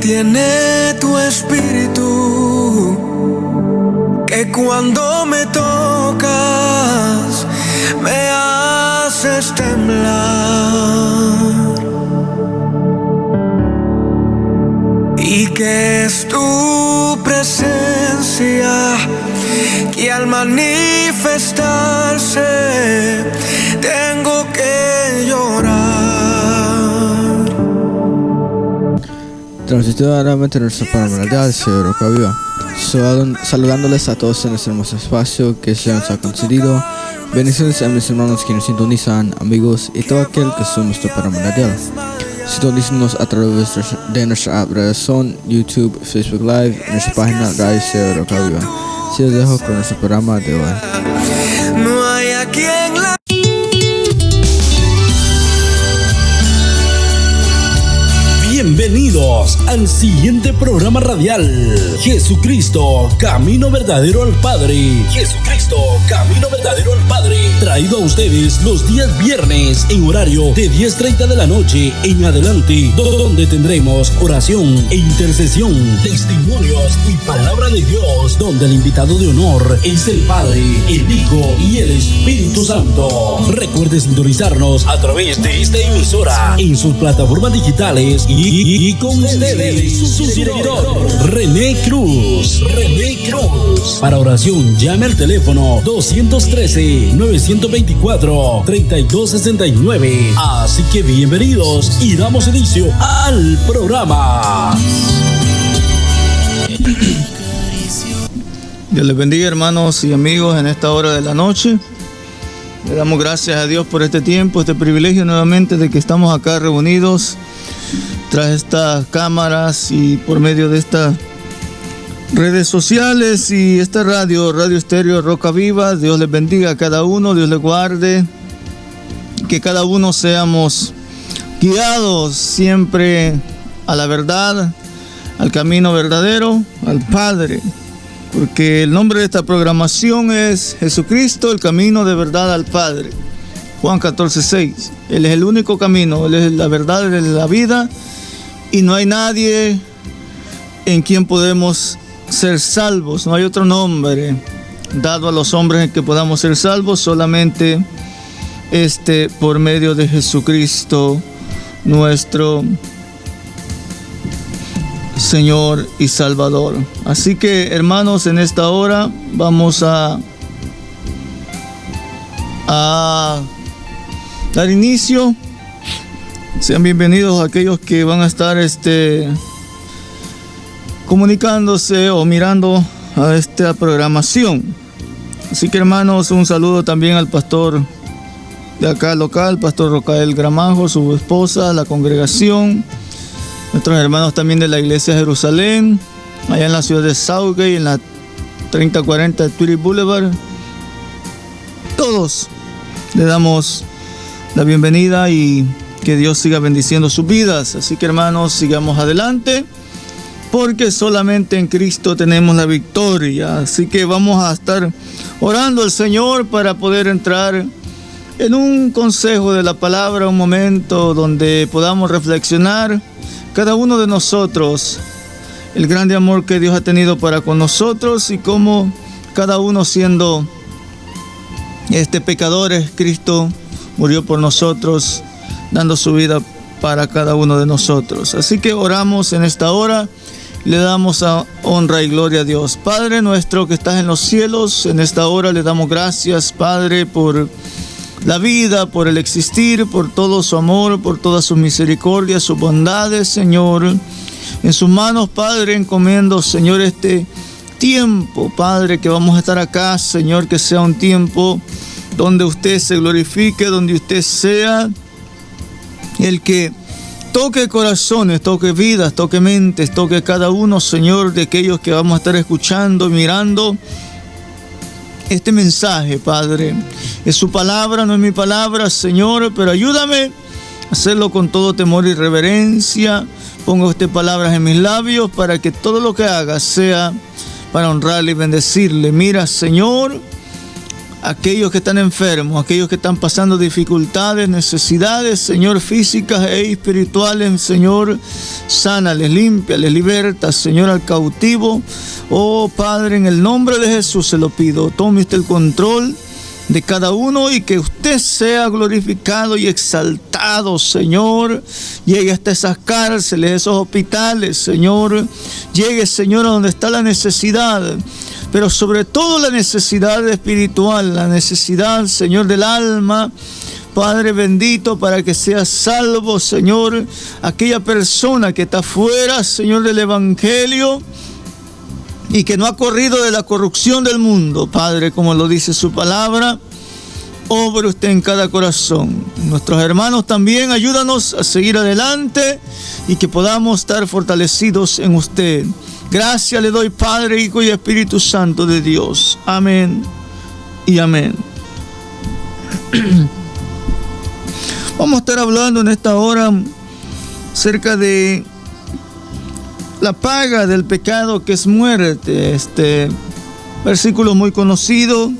tiene tu espíritu, que cuando me tocas me haces temblar, y que es tu presencia que al manifestarse tengo que llorar. Transmitiendo nuevamente nuestro programa radial de Roca Viva, saludándoles a todos en este hermoso espacio que se nos ha concedido. Bendiciones a mis hermanos que nos sintonizan, amigos y todo aquel que sube nuestro programa radial. Sintonícenos a través de nuestra app Radio Son, YouTube, Facebook Live y nuestra página Radio de Roca Viva. Así les dejo con nuestro programa de hoy. No hay a quien la... Bienvenidos al siguiente programa radial. Jesucristo, camino verdadero al Padre. Jesucristo, camino verdadero al Padre. Traído a ustedes los días viernes en horario de 10:30 de la noche en adelante, donde tendremos oración e intercesión, testimonios y palabra de Dios, donde el invitado de honor es el Padre, el Hijo y el Espíritu Santo. Recuerde sintonizarnos a través de esta emisora en sus plataformas digitales y con ustedes, su servidor, René Cruz. Para oración, llame al teléfono 213-924-3269. Así que bienvenidos y damos inicio al programa. Dios les bendiga, hermanos y amigos, en esta hora de la noche. Le damos gracias a Dios por este tiempo, este privilegio nuevamente de que estamos acá reunidos tras estas cámaras y por medio de estas redes sociales y esta radio estéreo Roca Viva. Dios les bendiga a cada uno, Dios les guarde, que cada uno seamos guiados siempre a la verdad, al camino verdadero, al Padre, porque el nombre de esta programación es Jesucristo, el camino de verdad al Padre. Juan 14:6. Él es el único camino, Él es la verdad, Él es la vida, y no hay nadie en quien podemos ser salvos. No hay otro nombre dado a los hombres en que podamos ser salvos, solamente por medio de Jesucristo, nuestro Señor y Salvador. Así que, hermanos, en esta hora vamos a dar inicio. Sean bienvenidos aquellos que van a estar comunicándose o mirando a esta programación. Así que, hermanos, un saludo también al pastor de acá local, Pastor Rocael Gramajo, su esposa, la congregación, nuestros hermanos también de la iglesia de Jerusalén, allá en la ciudad de Southgate, en la 3040 Tweedy Boulevard. Todos le damos la bienvenida y que Dios siga bendiciendo sus vidas. Así que, hermanos, sigamos adelante, porque solamente en Cristo tenemos la victoria. Así que vamos a estar orando al Señor para poder entrar en un consejo de la palabra, un momento donde podamos reflexionar cada uno de nosotros el grande amor que Dios ha tenido para con nosotros y cómo cada uno, siendo pecadores, Cristo murió por nosotros, dando su vida para cada uno de nosotros. Así que oramos en esta hora, le damos honra y gloria a Dios. Padre nuestro que estás en los cielos, en esta hora le damos gracias, Padre, por la vida, por el existir, por todo su amor, por todas sus misericordias, sus bondades, Señor. En sus manos, Padre, encomiendo, Señor, este tiempo, Padre, que vamos a estar acá, Señor, que sea un tiempo donde usted se glorifique, donde usted sea el que toque corazones, toque vidas, toque mentes, toque cada uno, Señor, de aquellos que vamos a estar escuchando, mirando este mensaje, Padre. Es su palabra, no es mi palabra, Señor, pero ayúdame a hacerlo con todo temor y reverencia. Pongo estas palabras en mis labios para que todo lo que haga sea para honrarle y bendecirle. Mira, Señor, aquellos que están enfermos, aquellos que están pasando dificultades, necesidades, Señor, físicas e espirituales. Señor, sánales, límpiales, libertas, Señor, al cautivo. Oh Padre, en el nombre de Jesús se lo pido. Tome usted el control de cada uno y que usted sea glorificado y exaltado, Señor. Llegue hasta esas cárceles, esos hospitales, Señor. Llegue, Señor, a donde está la necesidad, pero sobre todo la necesidad espiritual, la necesidad, Señor, del alma. Padre bendito, para que sea salvo, Señor, aquella persona que está fuera, Señor, del Evangelio y que no ha corrido de la corrupción del mundo. Padre, como lo dice su palabra, obre usted en cada corazón. Nuestros hermanos también, ayúdanos a seguir adelante y que podamos estar fortalecidos en usted. Gracias le doy, Padre, Hijo y Espíritu Santo de Dios. Amén y amén. Vamos a estar hablando en esta hora acerca de la paga del pecado, que es muerte. Este versículo muy conocido,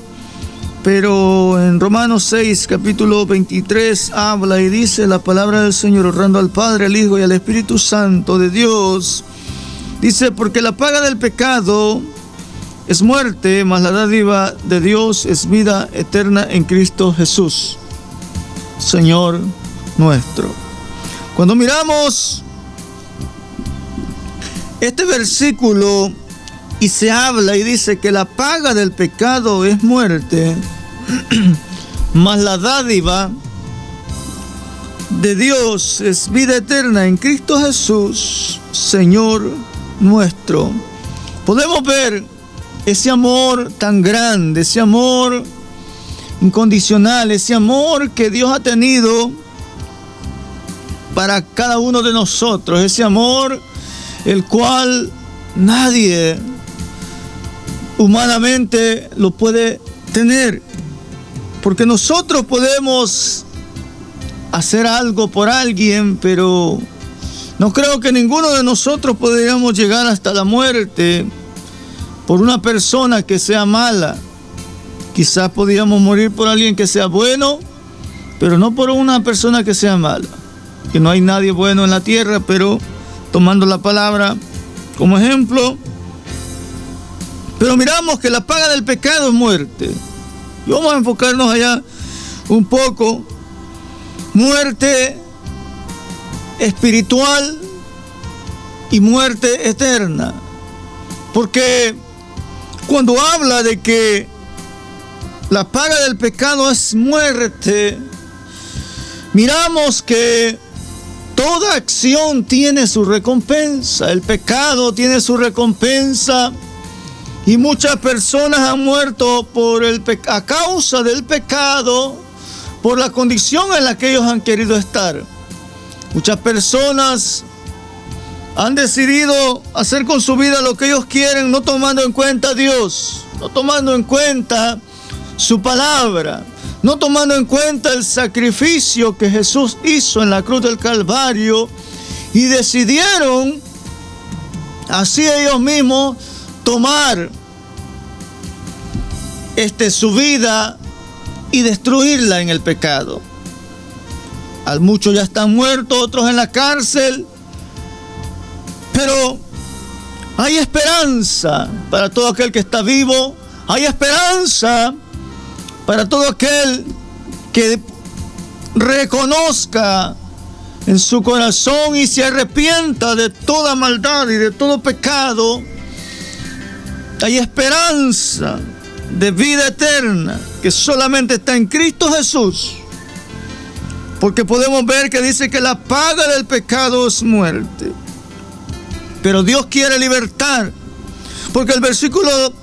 pero en Romanos 6, capítulo 23, habla y dice la palabra del Señor, honrando al Padre, al Hijo y al Espíritu Santo de Dios. Dice, porque la paga del pecado es muerte, mas la dádiva de Dios es vida eterna en Cristo Jesús, Señor nuestro. Cuando miramos este versículo y se habla y dice que la paga del pecado es muerte, mas la dádiva de Dios es vida eterna en Cristo Jesús, Señor nuestro. Podemos ver ese amor tan grande, ese amor incondicional, ese amor que Dios ha tenido para cada uno de nosotros, ese amor el cual nadie humanamente lo puede tener, porque nosotros podemos hacer algo por alguien, pero no creo que ninguno de nosotros podríamos llegar hasta la muerte por una persona que sea mala. Quizás podríamos morir por alguien que sea bueno, pero no por una persona que sea mala. Que no hay nadie bueno en la tierra, pero tomando la palabra como ejemplo. Pero miramos que la paga del pecado es muerte. Y vamos a enfocarnos allá un poco. Muerte espiritual y muerte eterna. Porque cuando habla de que la paga del pecado es muerte, miramos que toda acción tiene su recompensa. El pecado tiene su recompensa. Y muchas personas han muerto a causa del pecado, por la condición en la que ellos han querido estar. Muchas personas han decidido hacer con su vida lo que ellos quieren, no tomando en cuenta a Dios, no tomando en cuenta su palabra, no tomando en cuenta el sacrificio que Jesús hizo en la cruz del Calvario, y decidieron así ellos mismos tomar su vida y destruirla en el pecado. Muchos ya están muertos, otros en la cárcel, pero hay esperanza para todo aquel que está vivo. Hay esperanza para todo aquel que reconozca en su corazón y se arrepienta de toda maldad y de todo pecado. Hay esperanza de vida eterna que solamente está en Cristo Jesús, porque podemos ver que dice que la paga del pecado es muerte, pero Dios quiere libertar, porque el versículo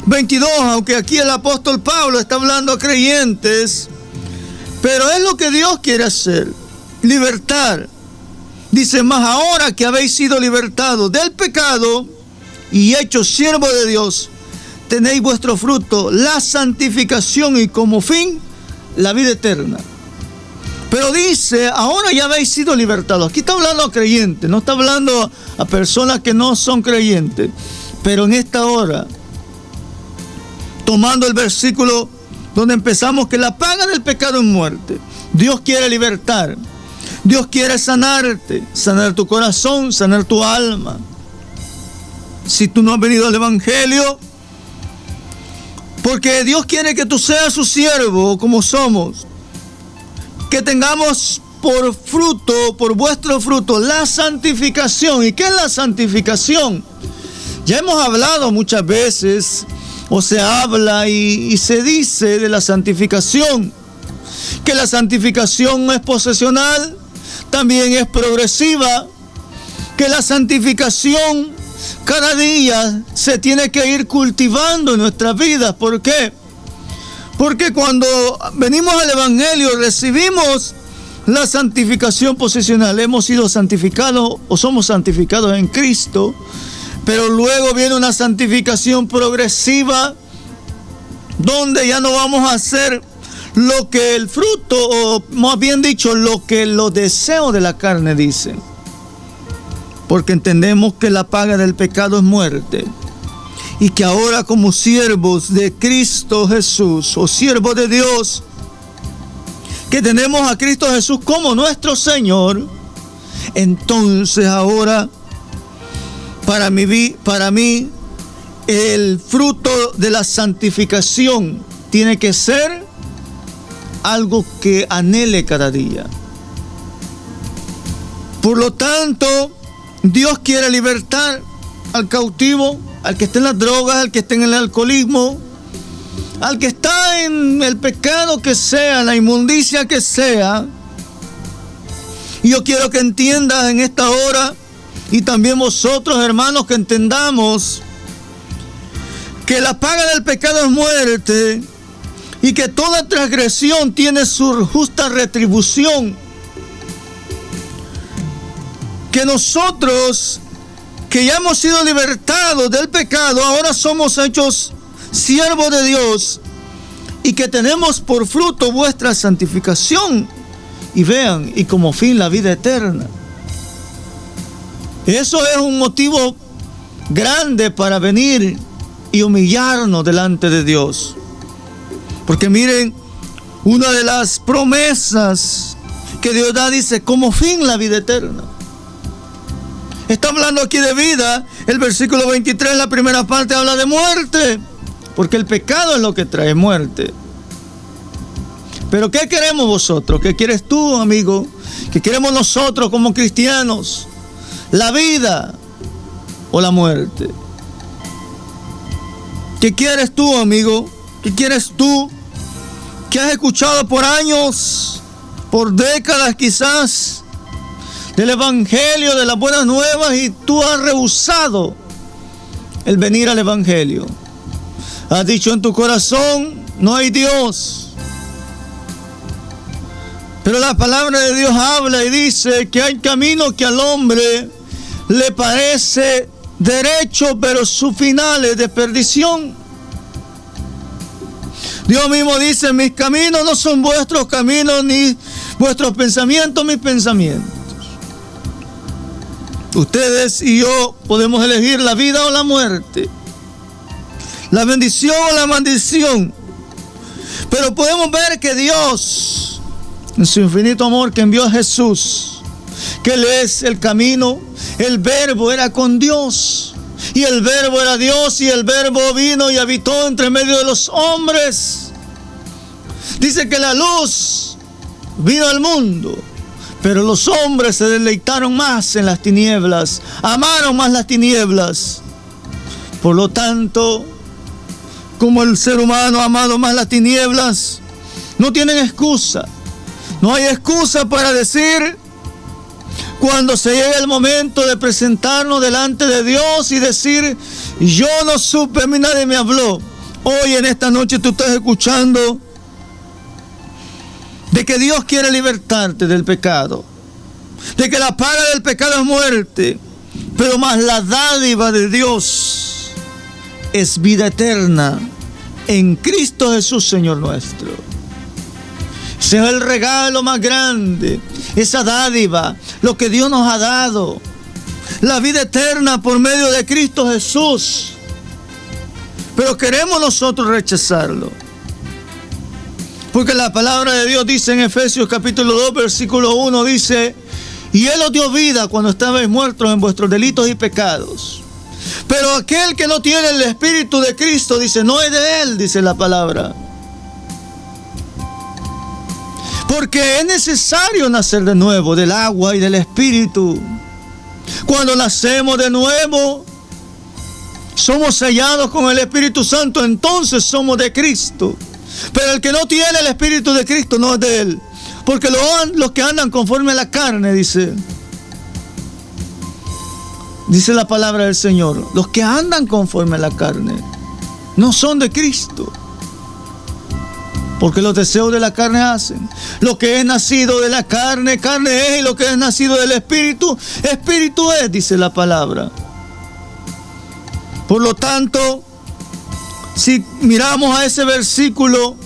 22, aunque aquí el apóstol Pablo está hablando a creyentes, pero es lo que Dios quiere hacer, libertar. Dice, mas ahora que habéis sido libertados del pecado y hechos siervos de Dios, tenéis vuestro fruto, la santificación, y como fin, la vida eterna. Pero dice, ahora ya habéis sido libertados. Aquí está hablando a creyentes, no está hablando a personas que no son creyentes. Pero en esta hora, tomando el versículo donde empezamos que la paga del pecado es muerte. Dios quiere libertar. Dios quiere sanarte, sanar tu corazón, sanar tu alma. Si tú no has venido al Evangelio, porque Dios quiere que tú seas su siervo, como somos, que tengamos por fruto, por vuestro fruto, la santificación. ¿Y qué es la santificación? Ya hemos hablado muchas veces, o se habla y se dice de la santificación, que la santificación es posesional, también es progresiva, que la santificación cada día se tiene que ir cultivando en nuestras vidas. ¿Por qué? Porque cuando venimos al Evangelio recibimos la santificación posesional. Hemos sido santificados o somos santificados en Cristo, pero luego viene una santificación progresiva donde ya no vamos a hacer lo que el fruto, o más bien dicho, lo que los deseos de la carne dicen. Porque entendemos que la paga del pecado es muerte. Y que ahora, como siervos de Cristo Jesús, o siervos de Dios, que tenemos a Cristo Jesús como nuestro Señor, entonces ahora, para mí, el fruto de la santificación tiene que ser algo que anhele cada día. Por lo tanto, Dios quiere libertar al cautivo, al que está en las drogas, al que está en el alcoholismo, al que está en el pecado que sea, la inmundicia que sea. Y yo quiero que entiendas en esta hora, y también vosotros, hermanos, que entendamos que la paga del pecado es muerte, y que toda transgresión tiene su justa retribución. Que nosotros, que ya hemos sido libertados del pecado, ahora somos hechos siervos de Dios, y que tenemos por fruto vuestra santificación, y vean, y como fin la vida eterna. Eso es un motivo grande para venir y humillarnos delante de Dios. Porque miren, una de las promesas que Dios da dice, como fin la vida eterna. Está hablando aquí de vida. El versículo 23, la primera parte, habla de muerte, porque el pecado es lo que trae muerte. Pero ¿qué queremos vosotros? ¿Qué quieres tú, amigo? ¿Qué queremos nosotros como cristianos? ¿La vida o la muerte? ¿Qué quieres tú, amigo? ¿Qué quieres tú? Que has escuchado por años, por décadas quizás, del Evangelio, de las buenas nuevas, y tú has rehusado el venir al Evangelio. Has dicho en tu corazón, no hay Dios. Pero la palabra de Dios habla y dice que hay caminos que al hombre le parece derecho, pero su final es de perdición. Dios mismo dice, mis caminos no son vuestros caminos, ni vuestros pensamientos mis pensamientos. Ustedes y yo podemos elegir la vida o la muerte, la bendición o la maldición. Pero podemos ver que Dios, en su infinito amor, que envió a Jesús, que Él es el camino, el verbo era con Dios, y el verbo era Dios, y el verbo vino y habitó entre medio de los hombres. Dice que la luz vino al mundo, pero los hombres se deleitaron más en las tinieblas, amaron más las tinieblas. Por lo tanto, como el ser humano ha amado más las tinieblas, no tienen excusa. No hay excusa para decir, cuando se llegue el momento de presentarnos delante de Dios y decir, yo no supe, a mí nadie me habló. Hoy en esta noche tú estás escuchando de que Dios quiere libertarte del pecado, de que la paga del pecado es muerte, pero más la dádiva de Dios es vida eterna en Cristo Jesús, Señor nuestro. Ese es el regalo más grande, esa dádiva, lo que Dios nos ha dado, la vida eterna por medio de Cristo Jesús. Pero queremos nosotros rechazarlo. Porque la palabra de Dios dice en Efesios capítulo 2, versículo 1, dice: y Él os dio vida cuando estabais muertos en vuestros delitos y pecados. Pero aquel que no tiene el Espíritu de Cristo, dice, no es de Él, dice la palabra. Porque es necesario nacer de nuevo del agua y del Espíritu. Cuando nacemos de nuevo, somos sellados con el Espíritu Santo, entonces somos de Cristo. Pero el que no tiene el Espíritu de Cristo no es de Él. Porque los que andan conforme a la carne, dice la palabra del Señor, los que andan conforme a la carne no son de Cristo. Porque los deseos de la carne hacen. Lo que es nacido de la carne, carne es, y lo que es nacido del Espíritu, Espíritu es, dice la palabra. Por lo tanto, si miramos a ese versículo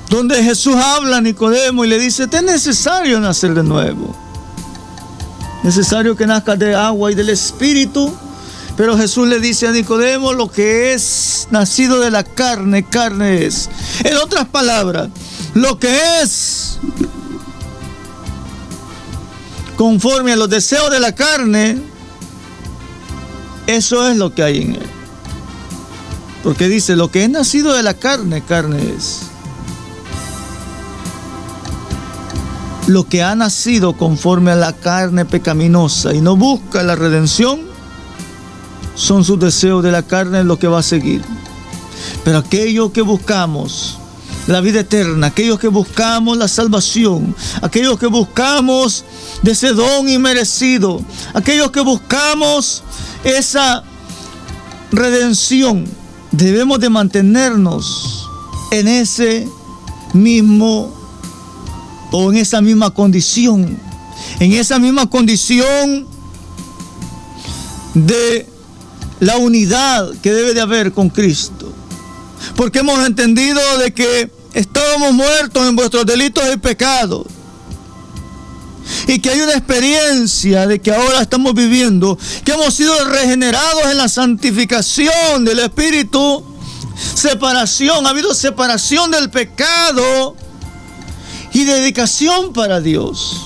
donde Jesús habla a Nicodemo y le dice: te es necesario nacer de nuevo. Necesario que nazcas de agua y del Espíritu. Pero Jesús le dice a Nicodemo: lo que es nacido de la carne, carne es. En otras palabras, lo que es conforme a los deseos de la carne, eso es lo que hay en él. Porque dice: lo que es nacido de la carne, carne es. Lo que ha nacido conforme a la carne pecaminosa y no busca la redención, son sus deseos de la carne lo que va a seguir. Pero aquellos que buscamos la vida eterna, aquellos que buscamos la salvación, aquellos que buscamos de ese don inmerecido, aquellos que buscamos esa redención, debemos de mantenernos en ese mismo o en esa misma condición, de la unidad que debe de haber con Cristo. Porque hemos entendido de que estábamos muertos en vuestros delitos y pecados. Y que hay una experiencia de que ahora estamos viviendo, que hemos sido regenerados en la santificación del Espíritu. Separación, ha habido separación del pecado y dedicación para Dios.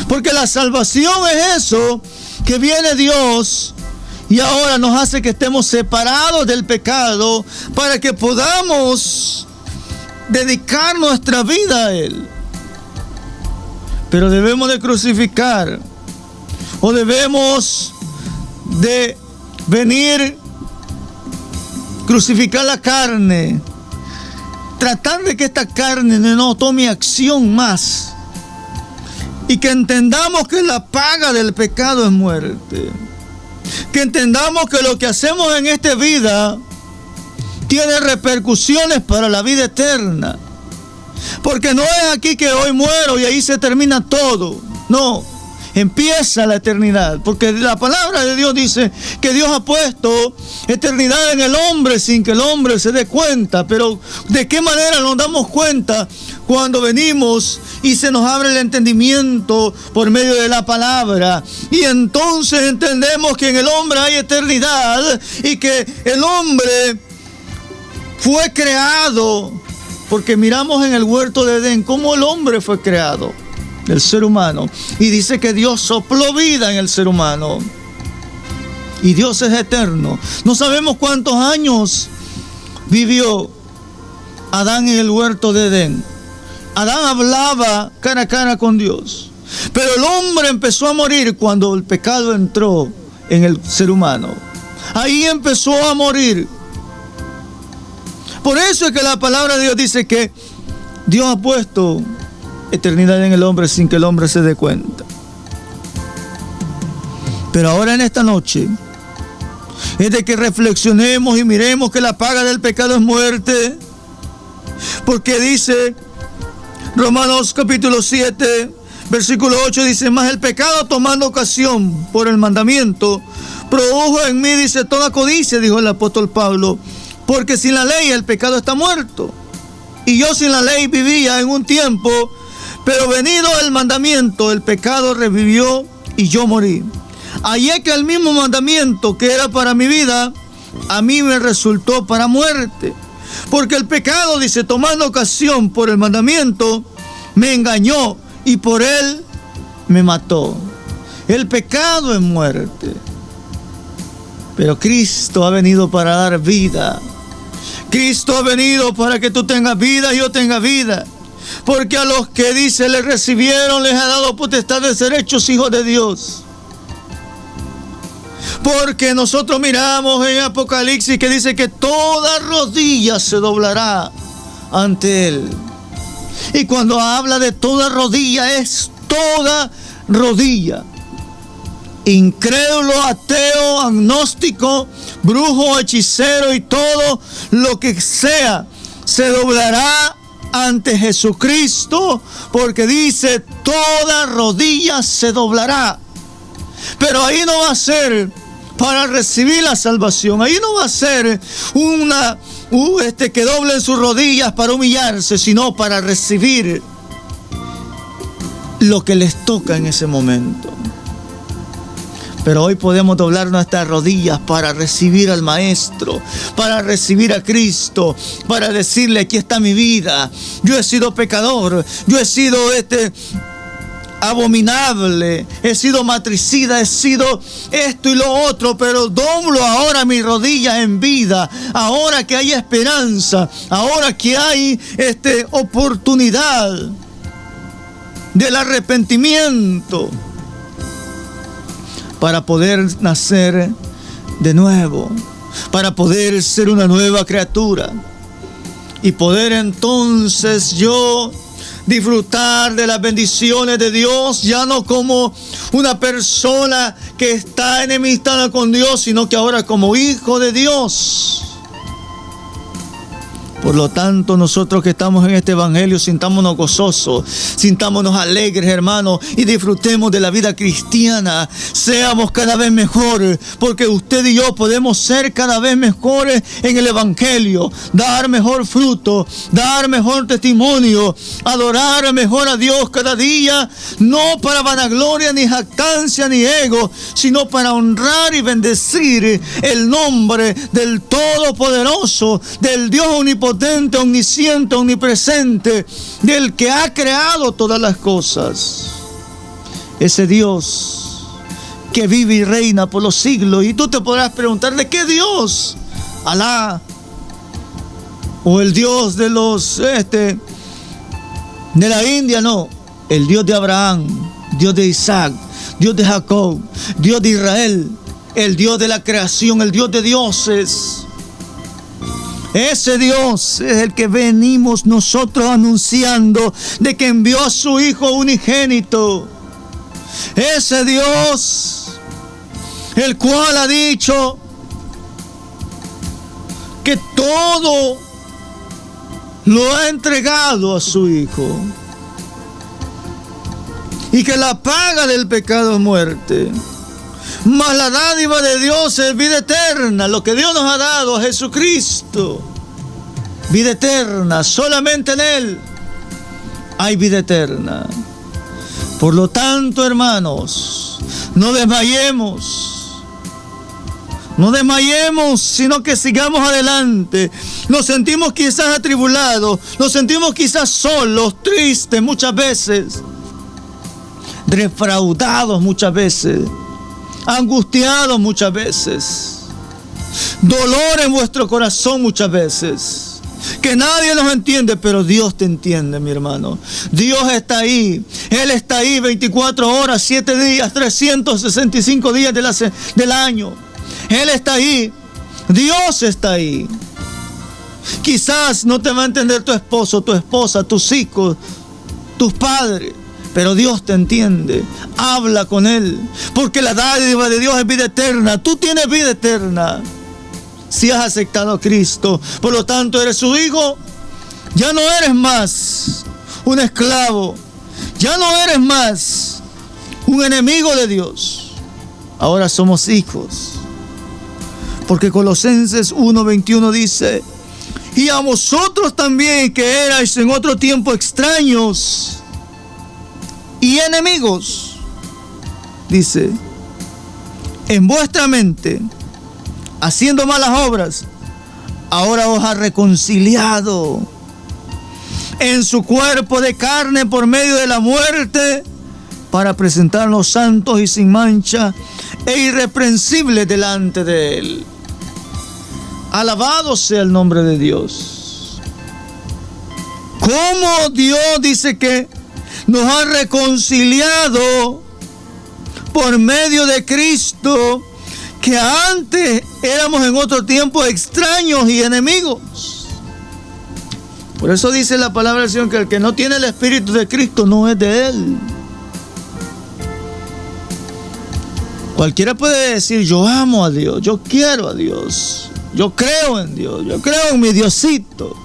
Porque la salvación es eso, que viene Dios y ahora nos hace que estemos separados del pecado para que podamos dedicar nuestra vida a Él. Pero debemos de crucificar, o debemos de venir, crucificar la carne, tratar de que esta carne no tome acción más, y que entendamos que la paga del pecado es muerte. Que entendamos que lo que hacemos en esta vida tiene repercusiones para la vida eterna. Porque no es aquí que hoy muero y ahí se termina todo. No, empieza la eternidad. Porque la palabra de Dios dice que Dios ha puesto eternidad en el hombre sin que el hombre se dé cuenta. Pero ¿de qué manera nos damos cuenta? Cuando venimos y se nos abre el entendimiento por medio de la palabra. Y entonces entendemos que en el hombre hay eternidad y que el hombre fue creado. Porque miramos en el huerto de Edén cómo el hombre fue creado, el ser humano. Y dice que Dios sopló vida en el ser humano. Y Dios es eterno. No sabemos cuántos años vivió Adán en el huerto de Edén. Adán hablaba cara a cara con Dios. Pero el hombre empezó a morir cuando el pecado entró en el ser humano. Ahí empezó a morir. Por eso es que la palabra de Dios dice que Dios ha puesto eternidad en el hombre sin que el hombre se dé cuenta. Pero ahora en esta noche es de que reflexionemos y miremos que la paga del pecado es muerte. Porque dice Romanos capítulo 7, versículo 8, dice: mas el pecado, tomando ocasión por el mandamiento, produjo en mí, dice, toda codicia, dijo el apóstol Pablo. Porque sin la ley el pecado está muerto. Y yo sin la ley vivía en un tiempo, pero venido el mandamiento, el pecado revivió y yo morí. Allí es que el mismo mandamiento que era para mi vida, a mí me resultó para muerte. Porque el pecado, dice, tomando ocasión por el mandamiento, me engañó y por él me mató. El pecado es muerte. Pero Cristo ha venido para dar vida. Cristo ha venido para que tú tengas vida y yo tenga vida. Porque a los que dice le recibieron, les ha dado potestad de ser hechos hijos de Dios. Porque nosotros miramos en Apocalipsis que dice que toda rodilla se doblará ante Él. Y cuando habla de toda rodilla, es toda rodilla. Incrédulo, ateo, agnóstico, brujo, hechicero y todo lo que sea, se doblará ante Jesucristo, porque dice toda rodilla se doblará. Pero ahí no va a ser para recibir la salvación, ahí no va a ser que doblen sus rodillas para humillarse, sino para recibir lo que les toca en ese momento. Pero hoy podemos doblar nuestras rodillas para recibir al Maestro, para recibir a Cristo, para decirle: aquí está mi vida. Yo he sido pecador, yo he sido abominable, he sido matricida, he sido esto y lo otro, pero doblo ahora mis rodillas en vida, ahora que hay esperanza, ahora que hay oportunidad del arrepentimiento, para poder nacer de nuevo, para poder ser una nueva criatura y poder entonces yo disfrutar de las bendiciones de Dios, ya no como una persona que está enemistada con Dios, sino que ahora como hijo de Dios. Por lo tanto, nosotros que estamos en este evangelio, sintámonos gozosos, sintámonos alegres, hermanos, y disfrutemos de la vida cristiana. Seamos cada vez mejores, porque usted y yo podemos ser cada vez mejores en el evangelio, dar mejor fruto, dar mejor testimonio, adorar mejor a Dios cada día, no para vanagloria, ni jactancia, ni ego, sino para honrar y bendecir el nombre del Todopoderoso, del Dios omnipotente, omnisciente, omnipresente, del que ha creado todas las cosas. Ese Dios que vive y reina por los siglos. Y tú te podrás preguntar: ¿de qué Dios? Alá, o el Dios de de la India. No, el Dios de Abraham, Dios de Isaac, Dios de Jacob, Dios de Israel, el Dios de la creación, el Dios de dioses. Ese Dios es el que venimos nosotros anunciando, de que envió a su Hijo unigénito. Ese Dios, el cual ha dicho que todo lo ha entregado a su Hijo, y que la paga del pecado es muerte, mas la dádiva de Dios es vida eterna. Lo que Dios nos ha dado a Jesucristo, vida eterna. Solamente en Él hay vida eterna. Por lo tanto, hermanos, no desmayemos. No desmayemos, sino que sigamos adelante. Nos sentimos quizás atribulados, nos sentimos quizás solos, tristes muchas veces, defraudados muchas veces, angustiados muchas veces, dolor en vuestro corazón muchas veces, que nadie nos entiende, pero Dios te entiende, mi hermano. Dios está ahí, Él está ahí 24 horas, 7 días, 365 días del año. Él está ahí, Dios está ahí. Quizás no te va a entender tu esposo, tu esposa, tus hijos, tus padres, pero Dios te entiende. Habla con Él, porque la dádiva de Dios es vida eterna. Tú tienes vida eterna si has aceptado a Cristo. Por lo tanto, eres su hijo. Ya no eres más un esclavo, ya no eres más un enemigo de Dios. Ahora somos hijos, porque Colosenses 1:21 dice: y a vosotros también, que erais en otro tiempo extraños y enemigos, dice, en vuestra mente, haciendo malas obras, ahora os ha reconciliado en su cuerpo de carne por medio de la muerte, para presentarnos santos y sin mancha e irreprensibles delante de Él. Alabado sea el nombre de Dios. ¿Cómo Dios dice que nos ha reconciliado por medio de Cristo, que antes éramos en otro tiempo extraños y enemigos? Por eso dice la palabra del Señor que el que no tiene el Espíritu de Cristo no es de Él. Cualquiera puede decir: yo amo a Dios, yo quiero a Dios, yo creo en Dios, yo creo en mi Diosito.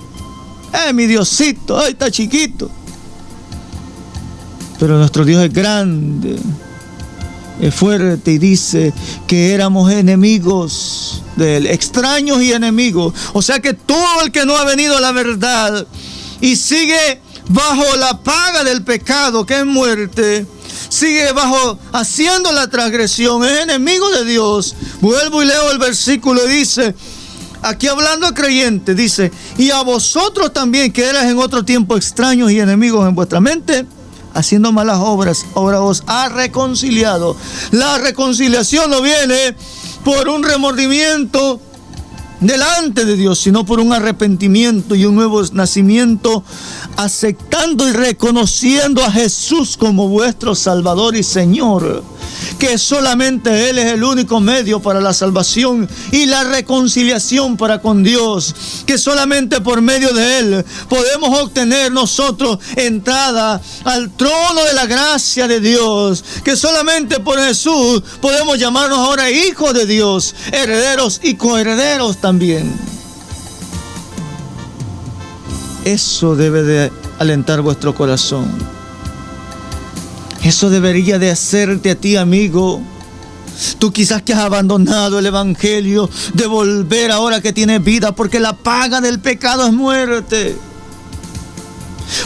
Mi Diosito, ay, está chiquito. Pero nuestro Dios es grande, es fuerte, y dice que éramos enemigos de Él, extraños y enemigos. O sea que todo el que no ha venido a la verdad y sigue bajo la paga del pecado, que es muerte, sigue haciendo la transgresión, es enemigo de Dios. Vuelvo y leo el versículo y dice, aquí hablando a creyentes, dice: y a vosotros también, que eras en otro tiempo extraños y enemigos en vuestra mente, haciendo malas obras, ahora os ha reconciliado. La reconciliación no viene por un remordimiento delante de Dios, sino por un arrepentimiento y un nuevo nacimiento, aceptando y reconociendo a Jesús como vuestro Salvador y Señor, que solamente Él es el único medio para la salvación y la reconciliación para con Dios, que solamente por medio de Él podemos obtener nosotros entrada al trono de la gracia de Dios, que solamente por Jesús podemos llamarnos ahora hijos de Dios, herederos y coherederos también. Eso debe de alentar vuestro corazón. Eso debería de hacerte a ti, amigo. Tú quizás que has abandonado el evangelio, de volver ahora que tienes vida, porque la paga del pecado es muerte.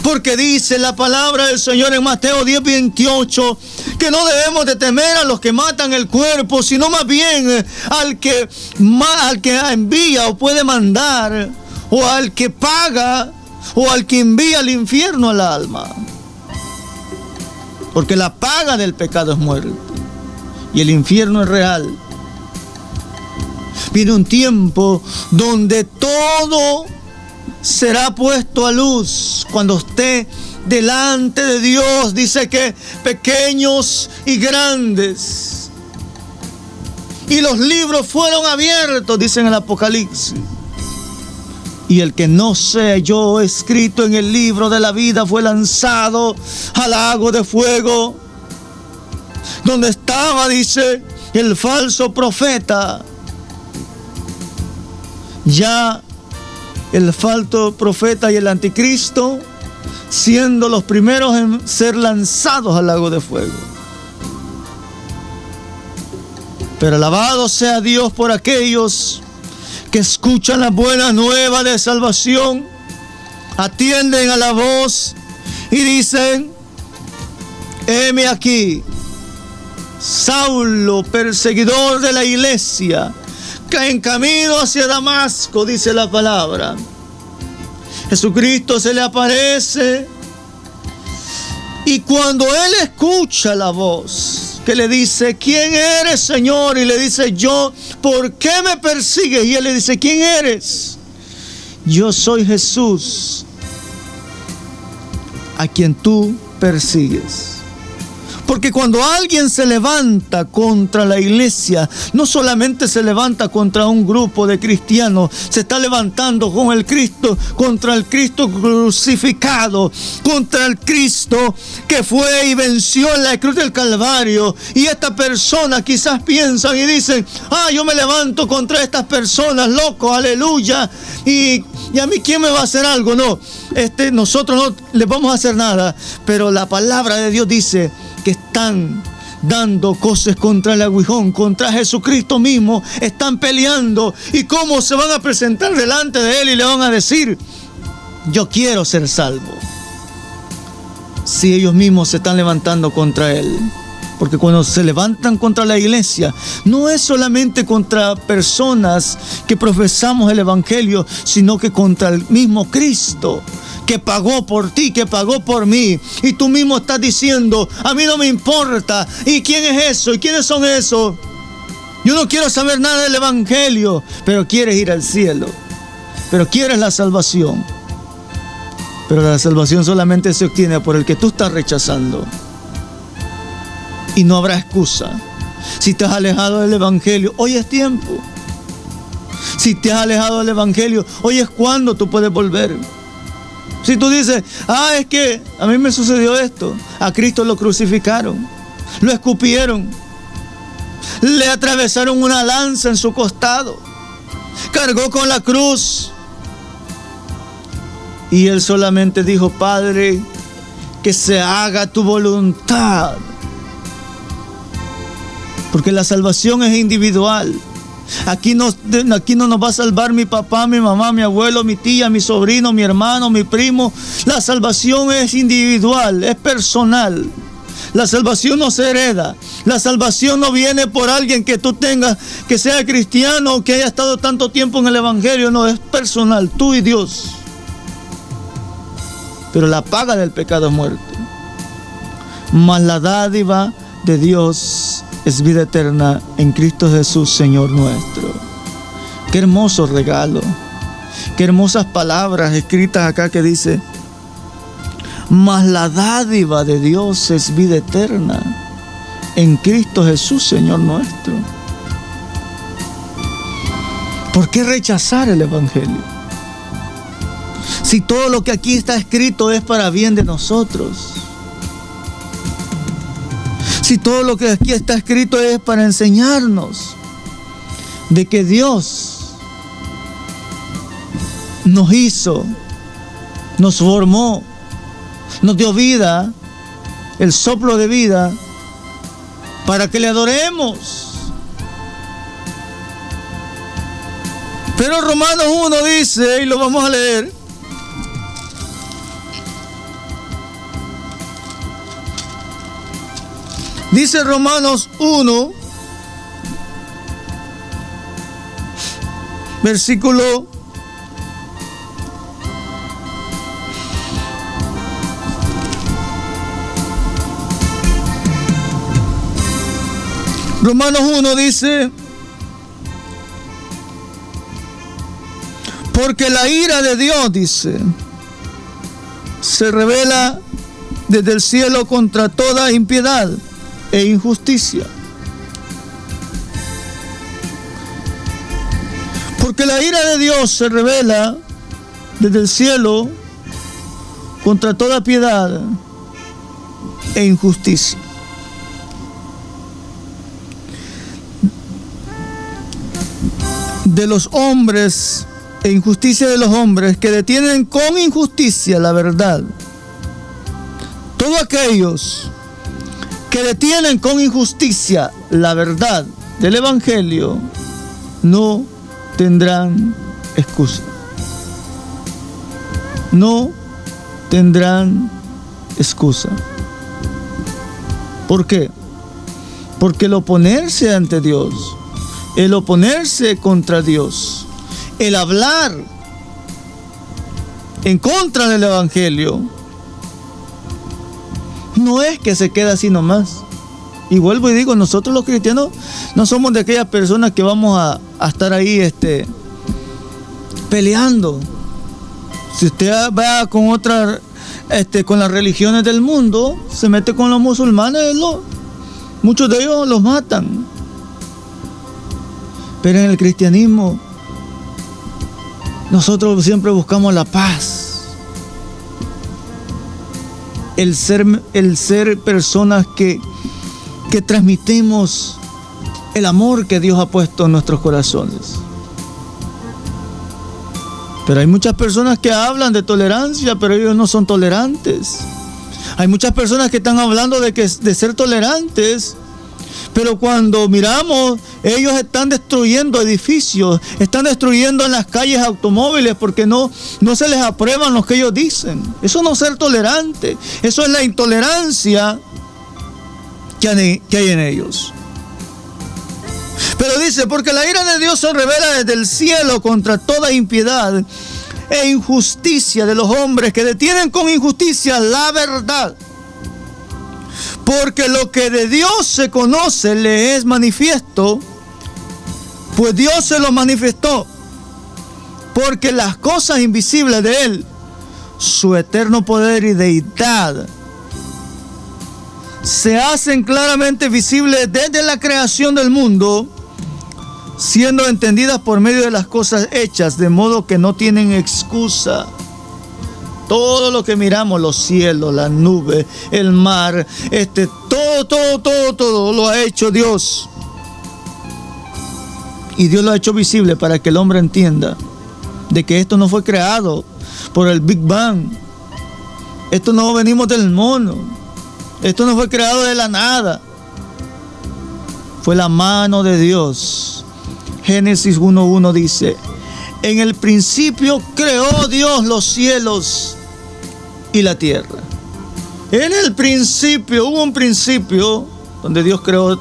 Porque dice la palabra del Señor en Mateo 10:28 que no debemos de temer a los que matan el cuerpo, sino más bien al que envía o puede mandar, o al que paga, o al que envía al infierno al alma. Porque la paga del pecado es muerte y el infierno es real. Viene un tiempo donde todo será puesto a luz cuando esté delante de Dios. Dice que pequeños y grandes, y los libros fueron abiertos, dice en el Apocalipsis. Y el que no se halló escrito en el libro de la vida fue lanzado al lago de fuego, donde estaba, dice, el falso profeta. Ya el falso profeta y el anticristo siendo los primeros en ser lanzados al lago de fuego. Pero alabado sea Dios por aquellos que escuchan la buena nueva de salvación, atienden a la voz y dicen: heme aquí, Saulo, perseguidor de la iglesia, que en camino hacia Damasco, dice la palabra. Jesucristo se le aparece, y cuando él escucha la voz que le dice: ¿quién eres, Señor? Y le dice: yo, ¿por qué me persigues? Y él le dice: ¿quién eres? Yo soy Jesús, a quien tú persigues. Porque cuando alguien se levanta contra la iglesia, no solamente se levanta contra un grupo de cristianos, se está levantando con el Cristo, contra el Cristo crucificado, contra el Cristo que fue y venció en la cruz del Calvario. Y estas personas quizás piensan y dicen: yo me levanto contra estas personas, loco, aleluya, y a mí ¿quién me va a hacer algo? No, nosotros no les vamos a hacer nada. Pero la palabra de Dios dice que están dando cosas contra el aguijón, contra Jesucristo mismo, están peleando. ¿Y cómo se van a presentar delante de Él y le van a decir: yo quiero ser salvo? Si ellos mismos se están levantando contra Él. Porque cuando se levantan contra la iglesia, no es solamente contra personas que profesamos el evangelio, sino que contra el mismo Cristo, que pagó por ti, que pagó por mí. Y tú mismo estás diciendo, a mí no me importa. ¿Y quién es eso? ¿Y quiénes son esos? Yo no quiero saber nada del evangelio, pero quieres ir al cielo. Pero quieres la salvación. Pero la salvación solamente se obtiene por el que tú estás rechazando. Y no habrá excusa. Si te has alejado del evangelio, hoy es tiempo. Si te has alejado del evangelio, hoy es cuando tú puedes volver. Si tú dices, es que a mí me sucedió esto. A Cristo lo crucificaron, lo escupieron, le atravesaron una lanza en su costado, cargó con la cruz. Y él solamente dijo, Padre, que se haga tu voluntad. Porque la salvación es individual. Aquí no nos va a salvar mi papá, mi mamá, mi abuelo, mi tía, mi sobrino, mi hermano, mi primo. La salvación es individual, es personal. La salvación no se hereda. La salvación no viene por alguien que tú tengas, que sea cristiano o que haya estado tanto tiempo en el evangelio. No, es personal, tú y Dios. Pero la paga del pecado es muerte. Mas la dádiva de Dios es vida eterna en Cristo Jesús, Señor nuestro. Qué hermoso regalo. Qué hermosas palabras escritas acá que dice, mas la dádiva de Dios es vida eterna en Cristo Jesús, Señor nuestro. ¿Por qué rechazar el evangelio? Si todo lo que aquí está escrito es para bien de nosotros. Si todo lo que aquí está escrito es para enseñarnos de que Dios nos hizo, nos formó, nos dio vida, el soplo de vida, para que le adoremos. Pero Romanos 1 dice, y lo vamos a leer, dice Romanos 1, versículo 1 dice, porque la ira de Dios, dice, se revela desde el cielo contra toda impiedad e injusticia. Porque la ira de Dios se revela desde el cielo contra toda piedad e injusticia. De los hombres e injusticia de los hombres que detienen con injusticia la verdad. Todos aquellos que detienen con injusticia la verdad del evangelio no tendrán excusa. No tendrán excusa. ¿Por qué? Porque el oponerse ante Dios, el oponerse contra Dios, el hablar en contra del evangelio, no es que se queda así nomás. Y vuelvo y digo, nosotros los cristianos no somos de aquellas personas que vamos a estar ahí peleando. Si usted va con otras, con las religiones del mundo, se mete con los musulmanes, muchos de ellos los matan. Pero en el cristianismo, nosotros siempre buscamos la paz. El ser personas que transmitimos el amor que Dios ha puesto en nuestros corazones. Pero hay muchas personas que hablan de tolerancia, pero ellos no son tolerantes. Hay muchas personas que están hablando de ser tolerantes, pero cuando miramos, ellos están destruyendo edificios, están destruyendo en las calles automóviles porque no se les aprueban lo que ellos dicen. Eso no es ser tolerante, eso es la intolerancia que hay en ellos. Pero dice, porque la ira de Dios se revela desde el cielo contra toda impiedad e injusticia de los hombres que detienen con injusticia la verdad. Porque lo que de Dios se conoce le es manifiesto, pues Dios se lo manifestó. Porque las cosas invisibles de Él, su eterno poder y deidad, se hacen claramente visibles desde la creación del mundo, siendo entendidas por medio de las cosas hechas, de modo que no tienen excusa. Todo lo que miramos, los cielos, las nubes, el mar, todo lo ha hecho Dios. Y Dios lo ha hecho visible para que el hombre entienda de que esto no fue creado por el Big Bang. Esto no venimos del mono. Esto no fue creado de la nada. Fue la mano de Dios. Génesis 1:1 dice: en el principio creó Dios los cielos y la tierra. En el principio, hubo un principio donde Dios creó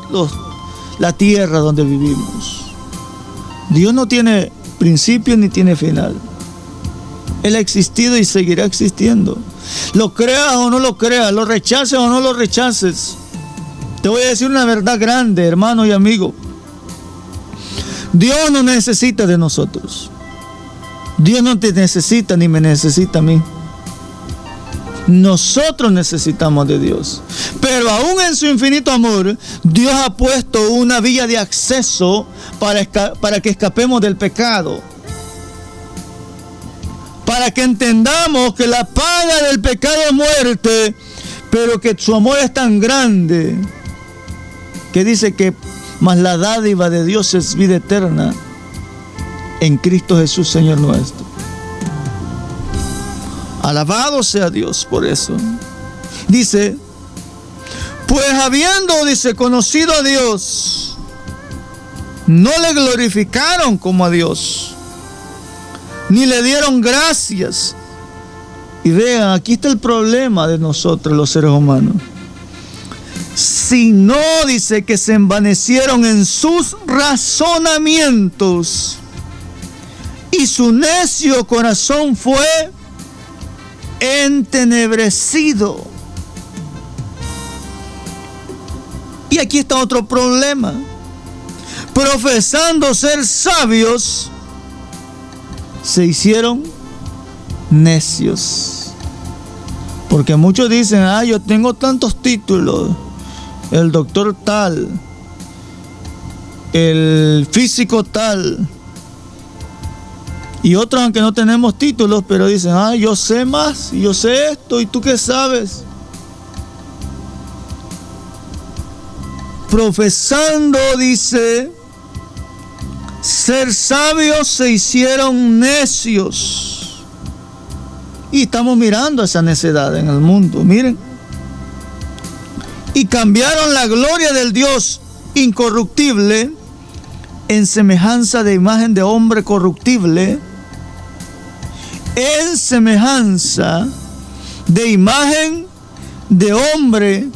la tierra donde vivimos. Dios no tiene principio ni tiene final. Él ha existido y seguirá existiendo. Lo creas o no lo creas, lo rechaces o no lo rechaces. Te voy a decir una verdad grande, hermano y amigo. Dios no necesita de nosotros. Dios no te necesita ni me necesita a mí. Nosotros necesitamos de Dios. Pero aún en su infinito amor, Dios ha puesto una vía de acceso para que escapemos del pecado. Para que entendamos que la paga del pecado es muerte, pero que su amor es tan grande que dice que mas la dádiva de Dios es vida eterna en Cristo Jesús, Señor nuestro. Alabado sea Dios por eso. Dice, pues habiendo, conocido a Dios, no le glorificaron como a Dios, ni le dieron gracias. Y vean, aquí está el problema de nosotros los seres humanos. Sino, dice, que se envanecieron en sus razonamientos, y su necio corazón fue entenebrecido. Y aquí está otro problema. Profesando ser sabios, se hicieron necios. Porque muchos dicen, yo tengo tantos títulos, el doctor tal, el físico tal, y otros aunque no tenemos títulos, pero dicen, yo sé más, yo sé esto, ¿y tú qué sabes? Profesando, dice, ser sabios, se hicieron necios. Y estamos mirando esa necedad en el mundo, miren. Y cambiaron la gloria del Dios incorruptible en semejanza de imagen de hombre corruptible, en semejanza de imagen de hombre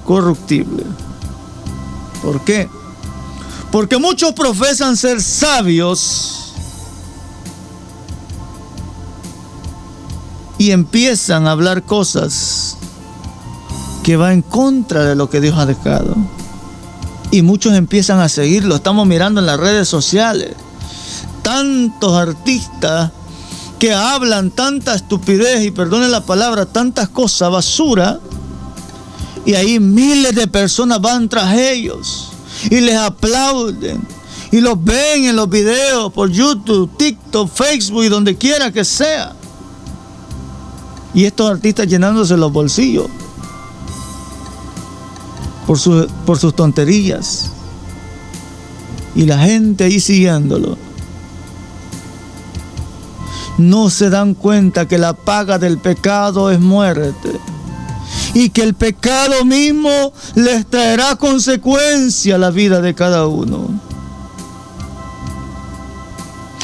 corruptible. ¿Por qué? Porque muchos profesan ser sabios y empiezan a hablar cosas que va en contra de lo que Dios ha dejado. Y muchos empiezan a seguirlo. Estamos mirando en las redes sociales tantos artistas que hablan tanta estupidez, y perdonen la palabra, tantas cosas, basura, y ahí miles de personas van tras ellos y les aplauden y los ven en los videos por YouTube, TikTok, Facebook y donde quiera que sea. Y estos artistas llenándose los bolsillos por sus tonterías, y la gente ahí siguiéndolo. No se dan cuenta que la paga del pecado es muerte, y que el pecado mismo les traerá consecuencia a la vida de cada uno.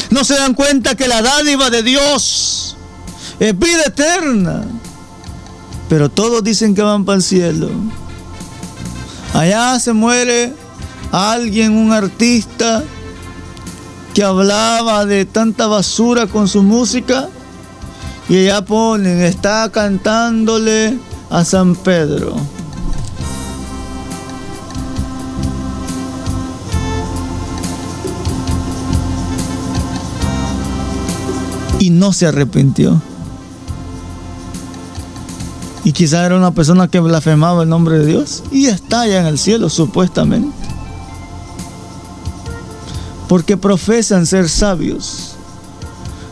No se dan cuenta que la dádiva de Dios es vida eterna, pero todos dicen que van para el cielo. Allá se muere alguien, un artista que hablaba de tanta basura con su música, y allá ponen, está cantándole a San Pedro. Y no se arrepintió. Y quizás era una persona que blasfemaba el nombre de Dios y está allá en el cielo, supuestamente. Porque profesan ser sabios,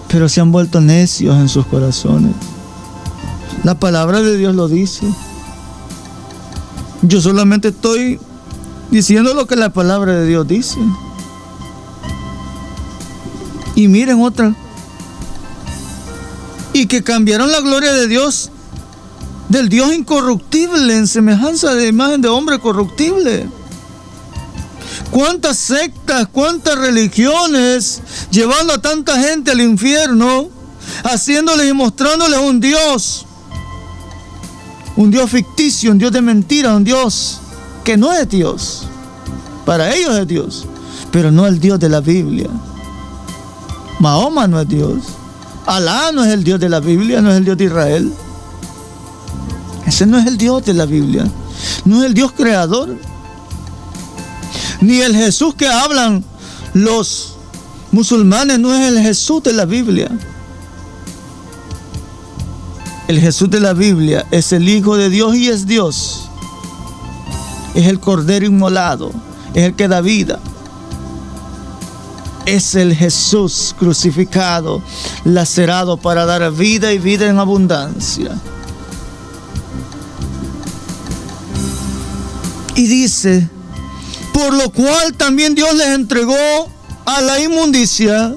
pero se han vuelto necios en sus corazones. La palabra de Dios lo dice. Yo solamente estoy diciendo lo que la palabra de Dios dice. Y miren otra. Y que cambiaron la gloria de Dios, del Dios incorruptible, en semejanza de imagen de hombre corruptible. ¿Cuántas sectas, cuántas religiones llevando a tanta gente al infierno, haciéndoles y mostrándoles un Dios ficticio, un Dios de mentira, un Dios que no es Dios? Para ellos es Dios, pero no el Dios de la Biblia. Mahoma no es Dios. Alá no es el Dios de la Biblia, no es el Dios de Israel. Ese no es el Dios de la Biblia, no es el Dios creador. Ni el Jesús que hablan los musulmanes no es el Jesús de la Biblia. El Jesús de la Biblia es el Hijo de Dios y es Dios. Es el Cordero inmolado, es el que da vida. Es el Jesús crucificado, lacerado para dar vida y vida en abundancia. Y dice, por lo cual también Dios les entregó a la inmundicia